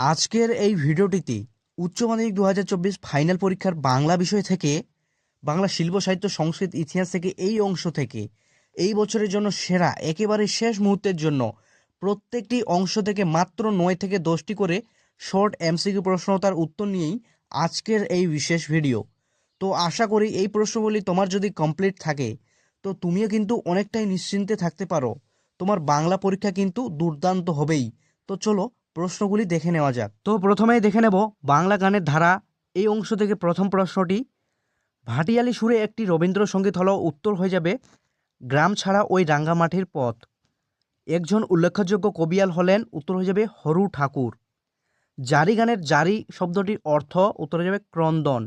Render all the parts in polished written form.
আজকের এই ভিডিওটিতে উচ্চ মাধ্যমিক 2024 ফাইনাল পরীক্ষার বাংলা বিষয় থেকে বাংলা শিল্প সাহিত্য সংস্কৃত ইতিহাস থেকে এই অংশ থেকে এই বছরের জন্য সেরা একেবারে শেষ মুহূর্তের জন্য প্রত্যেকটি অংশ থেকে মাত্র 9 থেকে 10টি করে শর্ট এমসিকিউ প্রশ্ন তার উত্তর নিয়েই আজকের এই বিশেষ ভিডিও। তো আশা করি এই প্রশ্নগুলি তোমার যদি কমপ্লিট থাকে তো তুমিও কিন্তু অনেকটাই নিশ্চিন্তে থাকতে পারো, তোমার বাংলা পরীক্ষা কিন্তু দুর্দান্ত হবেই। তো চলো প্রশ্নগুলি দেখে নেওয়া যাক। তো প্রথমেই দেখে নেব বাংলা গানের ধারা। এই অংশ থেকে প্রথম প্রশ্নটি, ভাটিয়ালি সুরে একটি রবীন্দ্রসঙ্গীত হলো, উত্তর হয়ে যাবে গ্রাম ছাড়া ওই রাঙ্গামাটির পথ। একজন উল্লেখযোগ্য কবিয়াল হলেন, উত্তর হয়ে যাবে হরু ঠাকুর। জারি গানের জারি শব্দটির অর্থ, উত্তর হয়ে যাবে ক্রন্দন।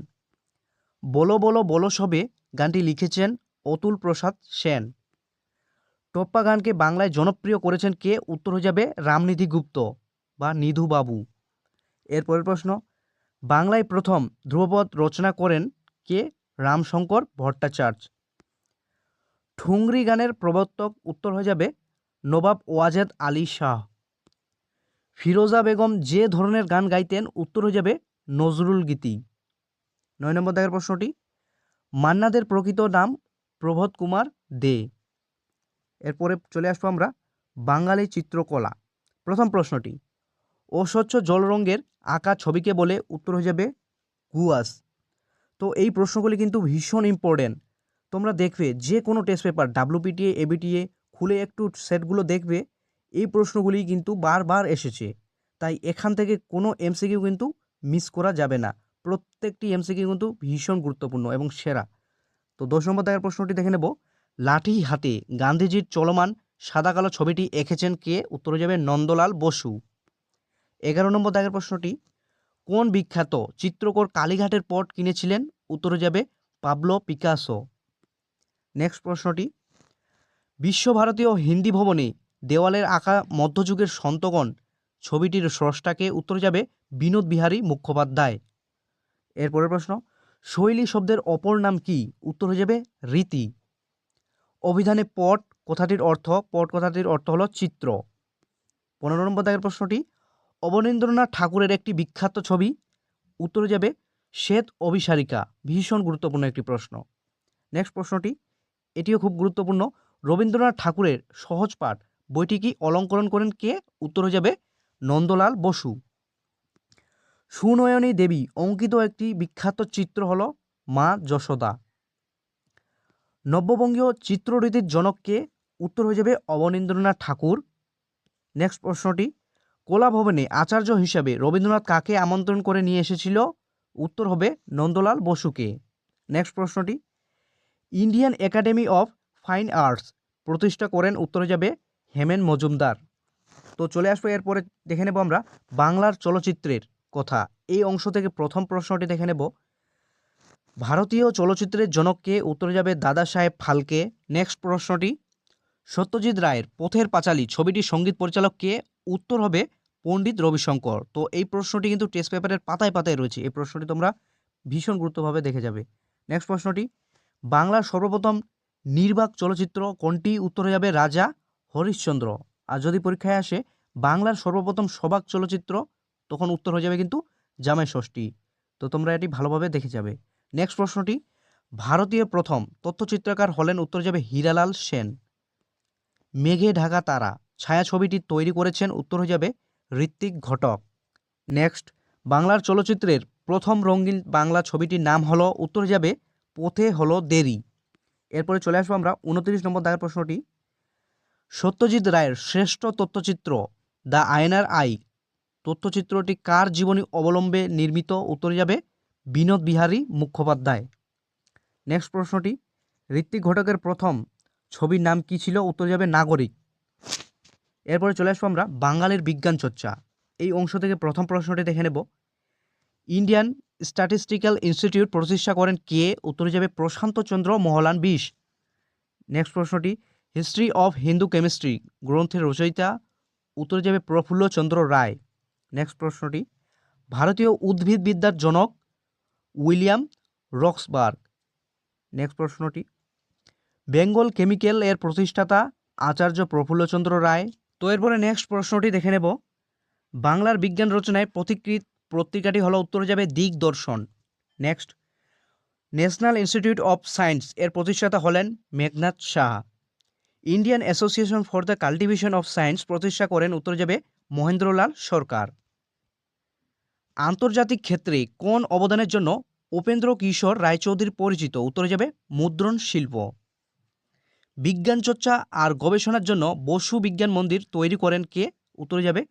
বলো বলো বলো সবে গানটি লিখেছেন অতুল প্রসাদ সেন। টপ্পা গানকে বাংলায় জনপ্রিয় করেছেন কে, উত্তর হয়ে যাবে রামনিধি গুপ্ত বা নিধু বাবু। এরপরের প্রশ্ন, বাংলায় প্রথম ধ্রুপদ রচনা করেন কে, রামশঙ্কর ভট্টাচার্য। ঠুংরি গানের প্রবর্তক, উত্তর হয়ে যাবে নবাব ওয়াজেদ আলী শাহ। ফিরোজা বেগম যে ধরনের গান গাইতেন, উত্তর হয়ে যাবে নজরুল গীতি। 9 নম্বর দাগের প্রশ্নটি, মান্নাদের প্রকৃত নাম প্রবোধ কুমার দে। এরপরে চলে আসবো আমরা বাঙালি চিত্রকলা। প্রথম প্রশ্নটি, অস্বচ্ছ জল রঙের আঁকা ছবিকে বলে, উত্তর হয়ে যাবে গুয়াস। তো এই প্রশ্নগুলি কিন্তু ভীষণ ইম্পর্টেন্ট। তোমরা দেখবে যে কোনো টেস্ট পেপার ডাব্লিউপিটিএ এবিটিএ খুলে একটু সেটগুলো দেখবে, এই প্রশ্নগুলি কিন্তু বারবার এসেছে। তাই এখান থেকে কোনো এমসিকিউ কিন্তু মিস করা যাবে না। প্রত্যেকটি এমসিকিউ কিন্তু ভীষণ গুরুত্বপূর্ণ এবং সেরা। তো 10 নম্বর দাগের প্রশ্নটি দেখে নেব, লাঠি হাতে গান্ধীজির চলমান সাদা কালো ছবিটি এঁকেছেন কে, উত্তর হয়ে যাবে নন্দলাল বসু। 11 নম্বর দাগের প্রশ্নটি, কোন বিখ্যাত চিত্রকর কালীঘাটের পট কিনেছিলেন, উত্তর হয়ে যাবে পাবলো পিকাসো। নেক্সট প্রশ্নটি, বিশ্বভারতী ও হিন্দি ভবনে দেওয়ালের আঁকা মধ্যযুগের সন্তগণ ছবিটির স্রষ্টাকে, উত্তর যাবে বিনোদ বিহারী মুখোপাধ্যায়। এরপরের প্রশ্ন, শৈলী শব্দের অপর নাম কি, উত্তর হয়ে যাবে রীতি। অভিধানে পট কথাটির অর্থ হলো চিত্র। 15 নম্বর দাগের প্রশ্নটি, অবনীন্দ্রনাথ ঠাকুরের একটি বিখ্যাত ছবি, উত্তর হয়ে যাবে শ্বেত অভিসারিকা। ভীষণ গুরুত্বপূর্ণ একটি প্রশ্ন। নেক্সট প্রশ্নটি, এটিও খুব গুরুত্বপূর্ণ, রবীন্দ্রনাথ ঠাকুরের সহজ পাঠ বইটি কি অলঙ্করণ করেন কে, উত্তর হয়ে যাবে নন্দলাল বসু। সুনয়নী দেবী অঙ্কিত একটি বিখ্যাত চিত্র হলো মা যশোদা। নব্যবঙ্গীয় চিত্ররীতির জনককে, উত্তর হয়ে যাবে অবনীন্দ্রনাথ ঠাকুর। নেক্সট প্রশ্নটি, কলাভবনে আচার্য হিসাবে রবীন্দ্রনাথ কাকে আমন্ত্রণ করে নিয়ে এসেছিল, উত্তর হবে নন্দলাল বসুকে। নেক্সট প্রশ্নটি, Indian academy of fine arts প্রতিষ্ঠা করেন, উত্তর হয়ে যাবে হেমেন মজুমদার। তো চলে আসবো এরপরে দেখে নেব আমরা বাংলার চলচ্চিত্রের কথা। এই অংশ থেকে প্রথম প্রশ্নটি দেখে নেব, ভারতীয় চলচ্চিত্রের জনককে, উত্তর যাবে দাদা সাহেব ফালকে। নেক্সট প্রশ্নটি, সত্যজিৎ রায়ের পথের পাঁচালী ছবিটির সঙ্গীত পরিচালক কে, উত্তর হবে পণ্ডিত রবিশঙ্কর। তো এই প্রশ্নটি কিন্তু টেস্ট পেপারের পাতায় পাতায় রয়েছে, এই প্রশ্নটি তোমরা ভীষণ গুরুত্বভাবে দেখে যাবে। নেক্সট প্রশ্নটি, বাংলার সর্বপ্রথম নির্বাক চলচ্চিত্র কোনটি, উত্তর হয়ে যাবে রাজা হরিশ্চন্দ্র। আর যদি পরীক্ষায় আসে বাংলার সর্বপ্রথম সবাক চলচ্চিত্র, তখন উত্তর হয়ে যাবে কিন্তু জামাই ষষ্ঠী। তো তোমরা এটি ভালোভাবে দেখে যাবে। নেক্সট প্রশ্নটি, ভারতীয় প্রথম তথ্যচিত্রকার হলেন, উত্তর যাবে হীরালাল সেন। মেঘে ঢাকা তারা ছায়াছবিটি তৈরি করেছেন, উত্তর হয়ে যাবে ঋত্বিক ঘটক। নেক্সট, বাংলার চলচ্চিত্রের প্রথম রঙিন বাংলা ছবিটির নাম হলো, উত্তর হয়ে যাবে পথে হলো দেরি। এরপরে চলে আসবো আমরা 29 নম্বর দাগের প্রশ্নটি, সত্যজিৎ রায়ের শ্রেষ্ঠ তথ্যচিত্র দ্য আয়নার আই তথ্যচিত্রটি কার জীবনী অবলম্বে নির্মিত, উত্তর যাবে বিনোদ বিহারী মুখোপাধ্যায়। নেক্সট প্রশ্নটি, ঋত্বিক ঘটকের প্রথম ছবির নাম কি ছিল, উত্তর যাবে নাগরিক। এরপরে চলে আসবো আমরা বাঙালির বিজ্ঞান চর্চা। এই অংশ থেকে প্রথম প্রশ্নটি দেখে নেব, ইন্ডিয়ান স্ট্যাটিস্টিক্যাল ইনস্টিটিউট প্রতিষ্ঠা করেন কে, উত্তর যাবে প্রশান্ত চন্দ্র মহলান 20। নেক্সট প্রশ্নটি, হিস্ট্রি অফ হিন্দু কেমিস্ট্রি গ্রন্থের রচয়িতা, উত্তর যাবে প্রফুল্লচন্দ্র রায়। নেক্সট প্রশ্নটি, ভারতীয় উদ্ভিদবিদ্যার জনক উইলিয়াম রক্সবার্গ। নেক্সট প্রশ্নটি, বেঙ্গল কেমিক্যাল এর প্রতিষ্ঠাতা আচার্য প্রফুল্লচন্দ্র রায়। তো এরপরে নেক্সট প্রশ্নটি দেখে নেব, বাংলার বিজ্ঞান রচনায় পথিকৃৎ পত্রিকাটি হলো উত্তরে যাবে Digdarshan. Next, national institute of science এর প্রতিষ্ঠাতা হলেন Meghnad Saha. Indian association for the cultivation of science প্রতিষ্ঠা করেন উত্তরে যাবে মহেন্দ্রলাল সরকার। আন্তর্জাতিক ক্ষেত্রে কোন অবদানের জন্য উপেন্দ্র কিশোর রায়চৌধুরী পরিচিত উত্তরে যাবে মুদ্রণ শিল্প। বিজ্ঞান চর্চা আর গবেষণার জন্য বসু বিজ্ঞান মন্দির তৈরি করেন কে উত্তরে যাবে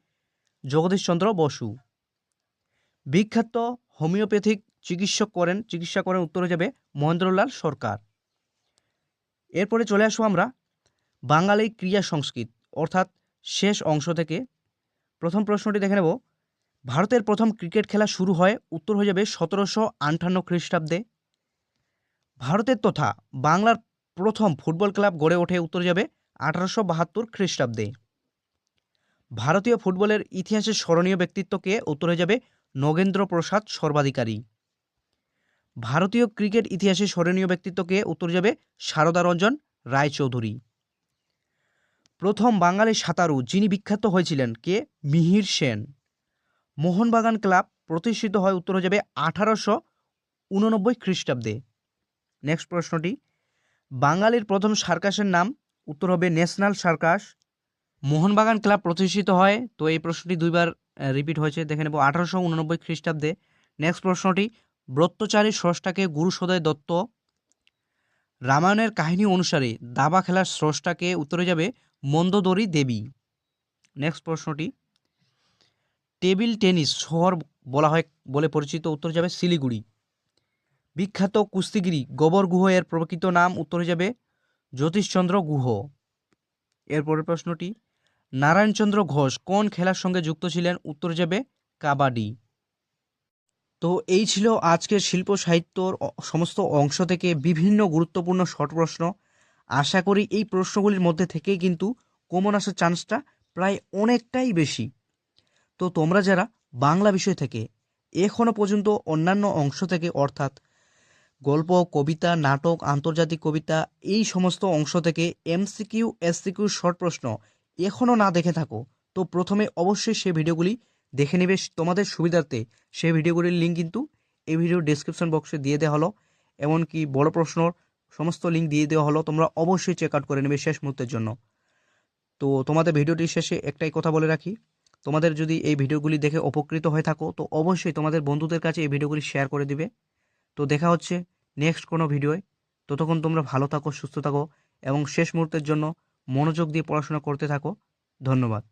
জগদীশচন্দ্র বসু। বিখ্যাত হোমিওপ্যাথিক চিকিৎসা করেন উত্তরে যাবে মহেন্দ্রলাল সরকার। এরপরে চলে আসবো আমরা বাঙালি ক্রিয়া সংস্কৃত অর্থাৎ শেষ অংশ থেকে। প্রথম প্রশ্নটি দেখে নেব, ভারতের প্রথম ক্রিকেট খেলা শুরু হয় উত্তর হয়ে যাবে 1758 খ্রিস্টাব্দে। ভারতের তথা বাংলার প্রথম ফুটবল ক্লাব গড়ে ওঠে উত্তর যাবে 1872 খ্রিস্টাব্দে। ভারতীয় ফুটবলের ইতিহাসে স্মরণীয় ব্যক্তিত্বকে উত্তর হয়ে যাবে নগেন্দ্র প্রসাদ সর্বাধিকারী। ভারতীয় ক্রিকেট ইতিহাসে স্মরণীয় ব্যক্তিত্বকে উত্তর যাবে সারদা রঞ্জন রায়চৌধুরী। প্রথম বাঙালি সাঁতারু যিনি বিখ্যাত হয়েছিলেন কে মিহির সেন। মোহনবাগান ক্লাব প্রতিষ্ঠিত হয় উত্তর হয়ে যাবে 1889 খ্রিস্টাব্দে। নেক্সট প্রশ্নটি, বাঙালির প্রথম সার্কাসের নাম উত্তর হবে ন্যাশনাল সার্কাস। মোহনবাগান ক্লাব প্রতিষ্ঠিত হয়, তো এই প্রশ্নটি দুইবার রিপিট হয়েছে, দেখে নেব 1889 খ্রিস্টাব্দে। নেক্সট প্রশ্নটি, ব্রত্যচারী স্রষ্টাকে গুরু সদয় দত্ত। রামায়ণের কাহিনী অনুসারে দাবা খেলার স্রষ্টাকে উত্তরে যাবে মন্দোদরী দেবী। নেক্সট প্রশ্নটি, টেবিল টেনিস শহর বলা হয় বলে পরিচিত উত্তর যাবে শিলিগুড়ি। বিখ্যাত কুস্তিগিরি গোবর গুহ এর প্রকৃত নাম উত্তরে যাবে জ্যোতিষচন্দ্র গুহ। এরপরের প্রশ্নটি, নারায়ণচন্দ্র ঘোষ কোন খেলার সঙ্গে যুক্ত ছিলেন উত্তর যাবে কাবাডি। তো এই ছিল আজকের শিল্প সাহিত্যর সমস্ত অংশ থেকে বিভিন্ন গুরুত্বপূর্ণ শর্ট প্রশ্ন। আশা করি এই প্রশ্নগুলির মধ্যে থেকেই কিন্তু কমন আসার চান্সটা প্রায় অনেকটাই বেশি। তো তোমরা যারা বাংলা বিষয় থেকে এখনও পর্যন্ত অন্যান্য অংশ থেকে অর্থাৎ গল্প, কবিতা, নাটক, আন্তর্জাতিক কবিতা এই সমস্ত অংশ থেকে এমসিকিউ, এসসিকিউ শর্ট প্রশ্ন এখনও না দেখে থাকো, তো প্রথমে অবশ্যই সেই ভিডিওগুলি দেখে নেবে তোমাদের সুবিধার্থে। সেই ভিডিওগুলির লিঙ্ক কিন্তু এই ভিডিওর ডেসক্রিপশন বক্সে দিয়ে দেওয়া হলো, এমনকি বড় প্রশ্নর সমস্ত লিঙ্ক দিয়ে দেওয়া হলো, তোমরা অবশ্যই চেক আউট করে নেবে শেষ মুহূর্তের জন্য। তো তোমাদের ভিডিওটির শেষে একটাই কথা বলে রাখি, তোমাদের যদি এই ভিডিওগুলি দেখে উপকৃত হয়ে থাকো তো অবশ্যই তোমাদের বন্ধুদের কাছে এই ভিডিওগুলি শেয়ার করে দিবে। তো দেখা হচ্ছে নেক্সট কোনো ভিডিওয়। ততক্ষণ তোমরা ভালো থাকো, সুস্থ থাকো এবং শেষ মুহূর্তের জন্য মনোযোগ দিয়ে পড়াশোনা করতে থাকো। ধন্যবাদ।